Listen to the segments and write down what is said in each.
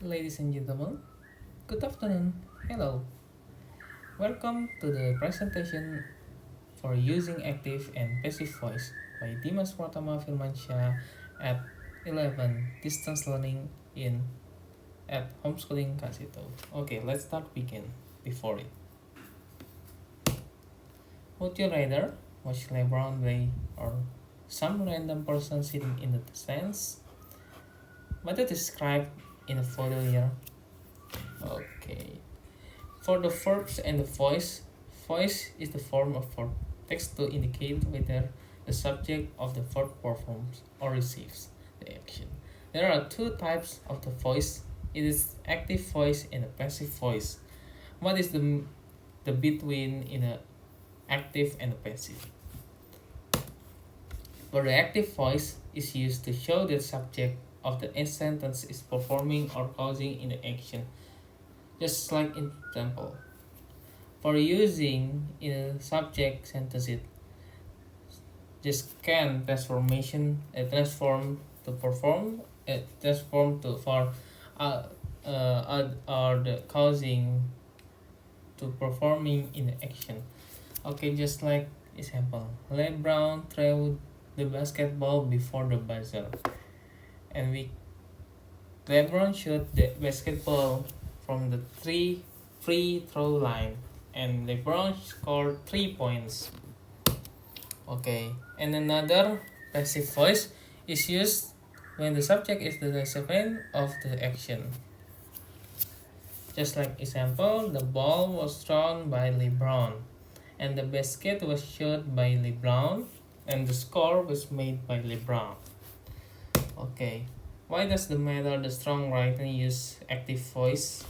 Ladies and gentlemen, good afternoon. Hello. Welcome to the presentation for using active and passive voice by Dimas Pratama Firmansyah at 11 distance learning in at homeschooling Kasito. Okay, let's start begin. Before it, would you rather watch LeBron play or some random person sitting in the stands? What is described in the photo here? Okay. For the verbs and the voice is the form of verb text to indicate whether the subject of the verb performs or receives the action. There are two types of the voice. It is active voice and a passive voice. What is the between in a active and a passive? For the active voice is used to show that subject of the sentence is performing or causing in the action. Just like in example, for using in a subject sentence, it just can transformation transform to perform transform to for or the causing to performing in the action. Okay, just like example, LeBron threw the basketball before the buzzer, and we LeBron shot the basketball from the free throw line, and LeBron scored 3 points. Okay, and another passive voice is used when the subject is the recipient of the action. Just like example, the ball was thrown by LeBron, and the basket was shot by LeBron, and the score was made by LeBron. Okay, why does the matter the strong writing use active voice?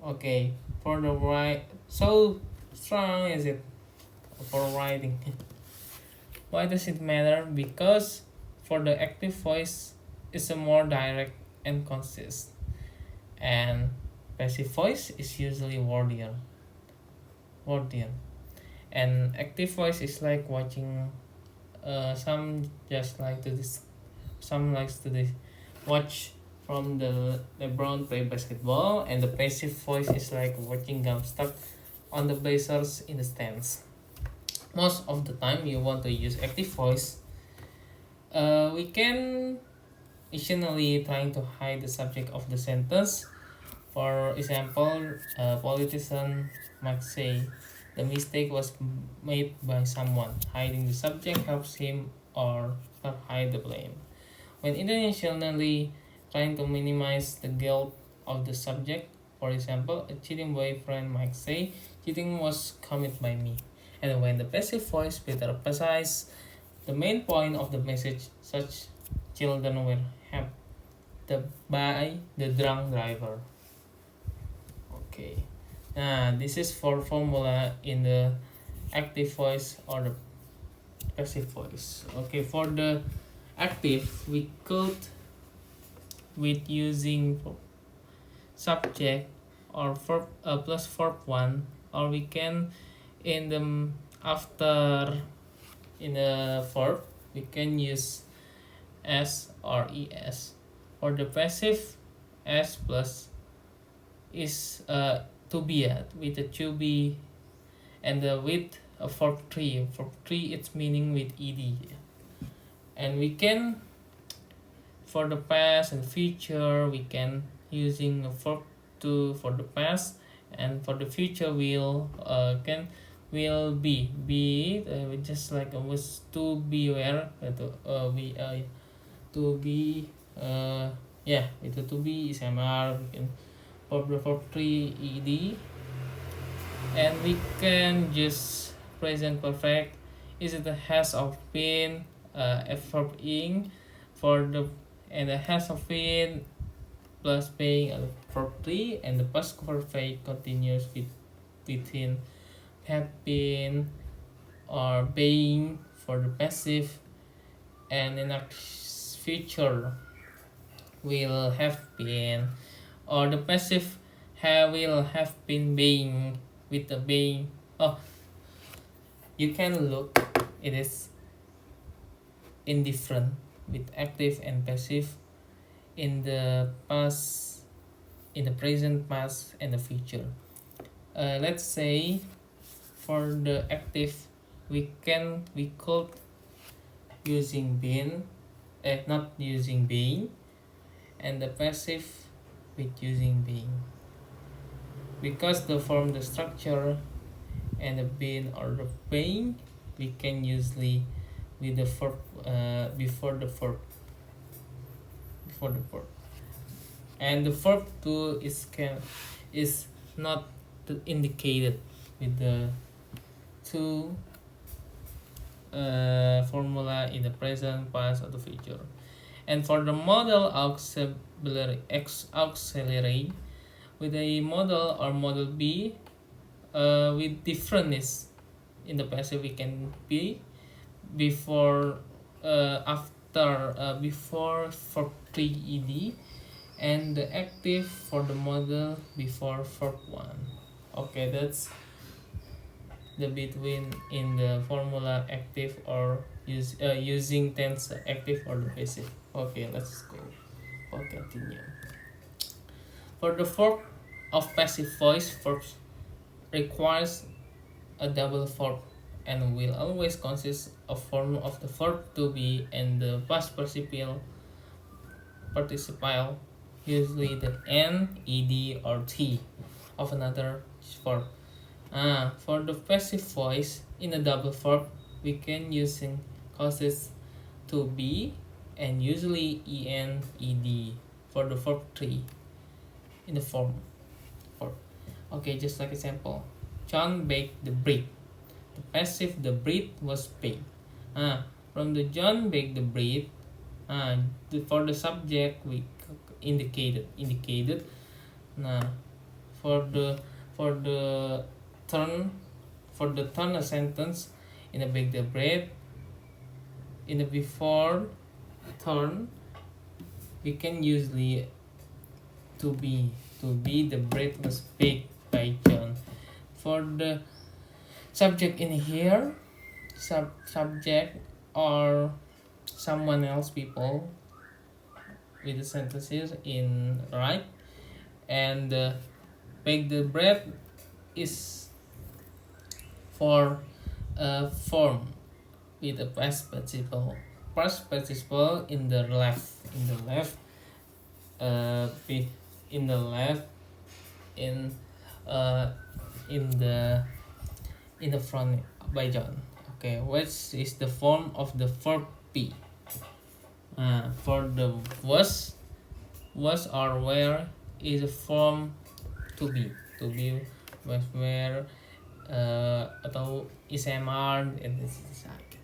Okay, for the right, so strong is it for writing? Why does it matter? Because for the active voice is a more direct and concise, and passive voice is usually wordier, and active voice is like watching. Some just like to this, some likes to this, watch from the LeBron play basketball, and the passive voice is like watching gum stuck on the Blazers in the stands. Most of the time, you want to use active voice. We can additionally trying to hide the subject of the sentence. For example, a politician might say, "The mistake was made by someone." Hiding the subject helps him or her hide the blame. When intentionally trying to minimize the guilt of the subject, for example, a cheating boyfriend might say, "Cheating was committed by me." And when the passive voice better emphasizes the main point of the message, such children were helped by the drunk driver. Okay. This is for formula in the active voice or the passive voice. Okay, for the active, we could with using subject or verb plus verb one, or we can in the after in the verb we can use s or es. For the passive, s plus is to be at with the to be, and the with a verb three it's meaning with ed. And we can for the past and future we can using a verb to for the past, and for the future will be just like was to be aware to be yeah with the to be is mr. We can for the verb 3 ed, and we can just present perfect is it the has of been verb ing for the, and the has of been plus paying a verb 3, and the past perfect continues with within have been or paying for the passive, and in the future will have been, or the passive will have been being with the being. Oh, you can look it is indifferent with active and passive. in the past, in the present, past, and the future. Let's say for the active, we could using been, not using being, and the passive with using being, because the form, the structure, and the being or the being, we can usually with the verb, before the verb, before the verb, and the verb too is not indicated with the two formula in the present, past, or the future. And for the modal auxiliary with a model or model B, with difference in the passive, we can be before, after, before for 3 ed, and the active for the model before verb 1. Okay, that's the between in the formula active or using tense active or the passive. Okay, let's go or continue. For the verb of passive voice, verbs requires a double verb and will always consist of form of the verb to be and the past participle, usually the n, ed, or t of another verb. For the passive voice in a double verb, we can using causes to be and usually en, ed for the verb 3 in the form verb. Okay, just like example, John baked the bread. The passive, the bread was baked. From the John baked the bread, for the subject we indicated. For the turn, a sentence in a bake the bread, in the before turn, we can usually to be the bread was baked by John. For the subject in here, subject or someone else, people with the sentences in right, and bake the bread is for a form with a past participle in the left, in the left, in the front by John. Okay, which is the form of the verb be. For the was or where is a form to be, was where, atau ismr, and this is like.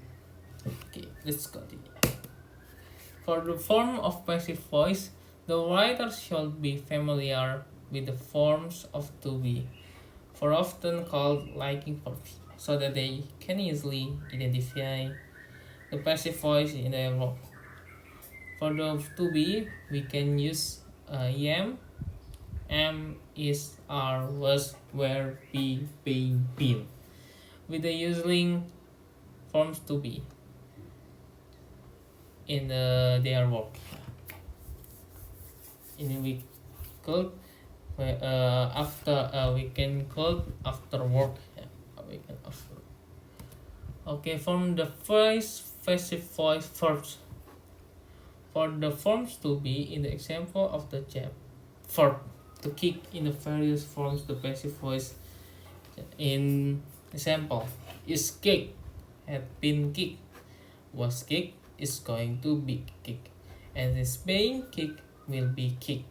Okay, let's continue. For the form of passive voice, the writer should be familiar with the forms of to be, for often called liking verbs, so that they can easily identify the passive voice in their work. For the to be, we can use am, is, are, was, were, be, being, been, with the using forms to be in their work. In we could after we can call after work. We can after. Okay, from the first passive voice verbs. For the forms to be in the example of the verb to kick in the various forms the passive voice. In example, is kicked, had been kicked, was kicked, is going to be kicked, and is being kicked will be kicked,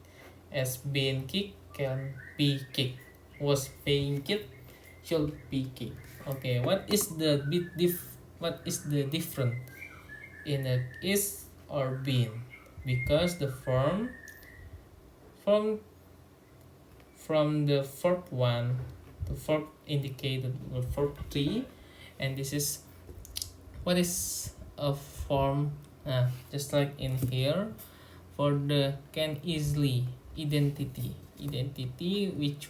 as being kicked can be kicked, was being kicked should be kicked. Okay, what is the difference in a is or been? Because the form from the verb 1 to verb indicated the verb 3, and this is what is a form, just like in here. For the can easily identity which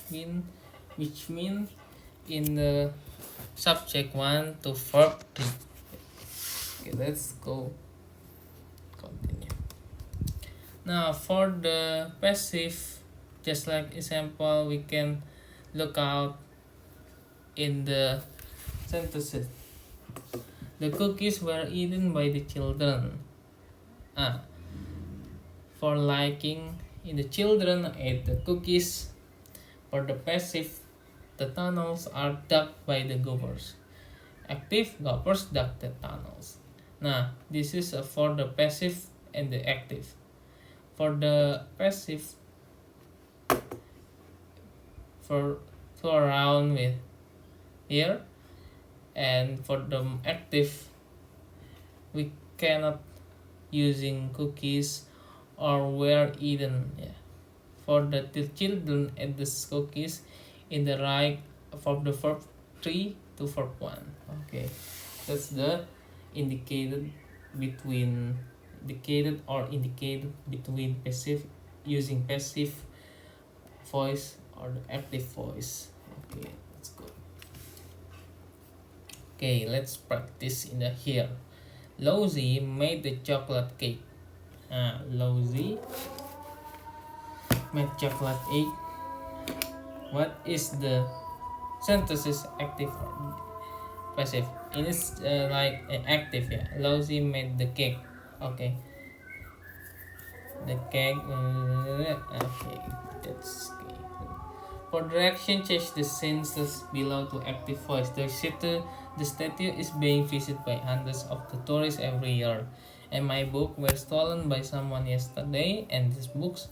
mean in the subject 1 to verb 3. Okay, let's go continue. Now for the passive, just like example, we can look out in the sentences. The cookies were eaten by the children. Ah, for liking, in the children ate the cookies. For the passive, the tunnels are dug by the gophers. Active, gophers dug the tunnels. Now, this is for the passive and the active. For the passive, for to around with here, and for the active, we cannot using cookies or were eaten. Yeah. For the children and the cookies in the right from the verb 3 to verb 1. Okay, that's the indicated between indicated between passive using passive voice or the active voice. Okay, that's good. Okay, let's practice in the here. Losey made the chocolate cake. Losey made chocolate cake. What is the synthesis active or passive? It is like active. Yeah. Losey made the cake. Okay. The cake. Okay. That's okay. For direction, change the sentences below to active voice. The statue is being visited by hundreds of the tourists every year. And my book were stolen by someone yesterday, and these books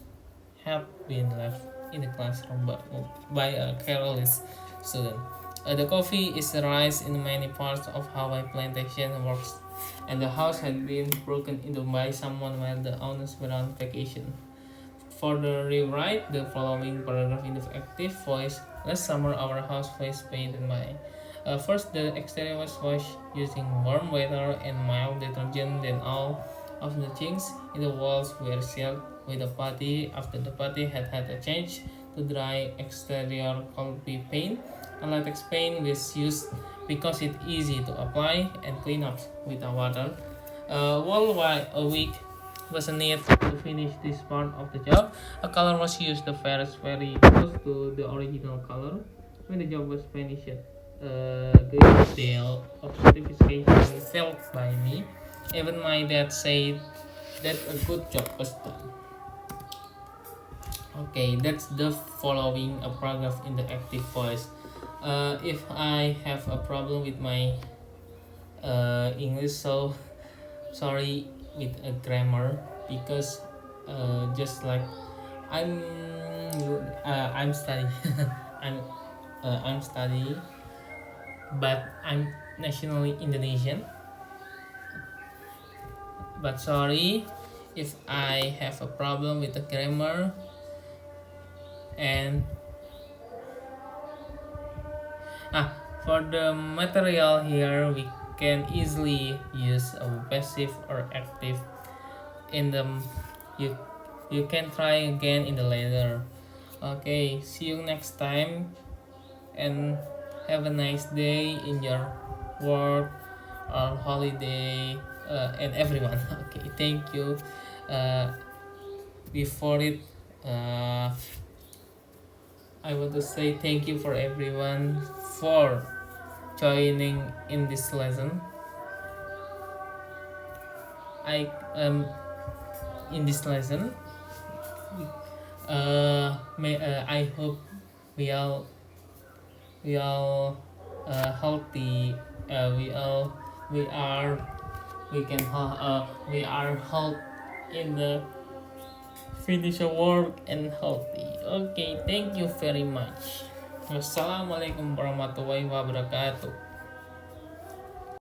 have been left in the classroom by a careless student. The coffee is raised in many parts of Hawaii plantation works, and the house had been broken into by someone while the owners were on vacation. For the rewrite the following paragraph in the active voice. Last summer, our house was painted by. First, the exterior was washed using warm water and mild detergent. Then, all of the chinks in the walls were sealed with a putty. After the putty had a change to dry exterior pulpy paint, a latex paint was used because it's easy to apply and clean up with the water. A week was needed to finish this part of the job. A color was used the first very close to the original color. When the job was finished, a great deal of satisfaction felt by me. Even my dad said that a good job was done. Okay, that's the following a paragraph in the active voice. If I have a problem with my English, so sorry with a grammar because just like I'm I'm studying I'm studying, but I'm nationally Indonesian. But sorry if I have a problem with the grammar. And for the material here, we can easily use a passive or active in the you you can try again in the later. Okay, see you next time, and have a nice day in your work or holiday, and everyone. Okay, thank you. Before it, I want to say thank you for everyone for joining in this lesson. I in this lesson, I hope we all healthy. We are we are healthy in the finish your work and healthy. Okay, thank you very much. Wassalamualaikum warahmatullahi wabarakatuh.